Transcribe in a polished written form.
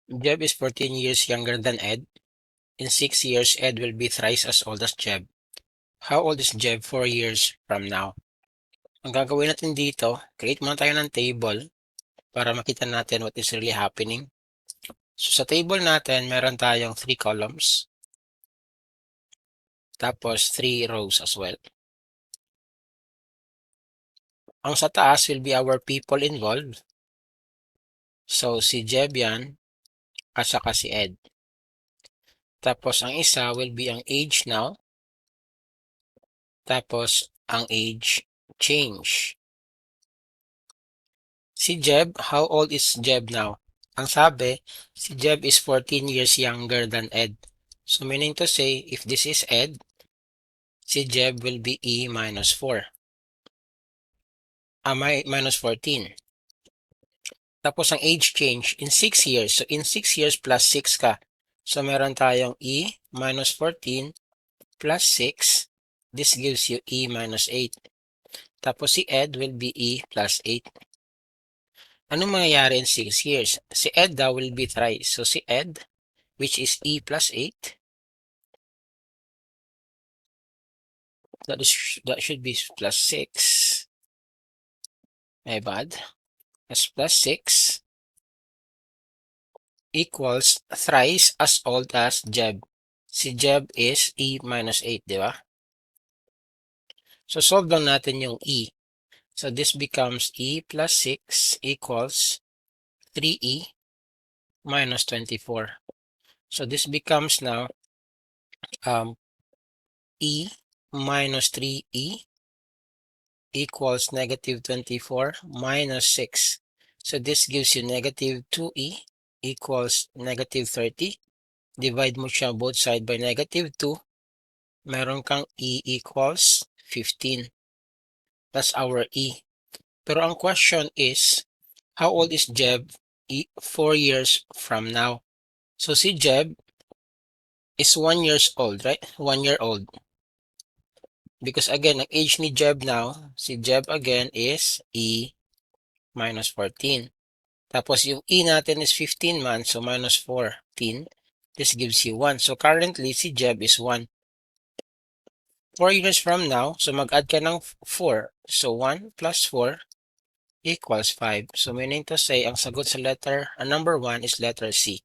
Jeb is 14 years younger than Ed. In 6 years, Ed will be thrice as old as Jeb. How old is Jeb 4 years from now? Ang gagawin natin dito, create muna tayo ng table para makita natin what is really happening. So sa table natin, meron tayong 3 columns. Tapos 3 rows as well. Ang sa taas will be our people involved. So si Jeb yan, at saka si Ed. Tapos ang isa will be ang age now. Tapos ang age change. Si Jeb, how old is Jeb now? Ang sabi, si Jeb is 14 years younger than Ed. So meaning to say, if this is Ed, si Jeb will be E minus 4. Minus 14. Tapos ang age change in 6 years. So in 6 years plus 6 ka. So meron tayong E minus 14 plus 6. This gives you E minus 8. Tapos si Ed will be E plus 8. Anong mangyayari in 6 years? Si Ed daw will be thrice. So si Ed, which is E plus 8. That should be plus 6. My bad. That's plus 6 equals thrice as old as Jeb. Si Jeb is E minus 8, di ba? So solve lang natin yung E. So this becomes E plus 6 equals 3E minus 24. So this becomes now E minus 3E equals negative 24 minus 6. So this gives you negative 2E equals negative 30. Divide mo siya both side by negative 2. Meron kang E equals 15. That's our E. Pero ang question is, how old is Jeb 4 years from now? So si Jeb is 1 years old, right? 1 year old. Because again, ang age ni Jeb now, si Jeb again is E minus 14. Tapos yung E natin is 15 months, so minus 14. This gives you 1. So currently, si Jeb is 1. 4 years from now, so mag-add ka ng 4. So 1 plus 4 equals 5. So meaning to say, ang sagot sa number 1 is letter C.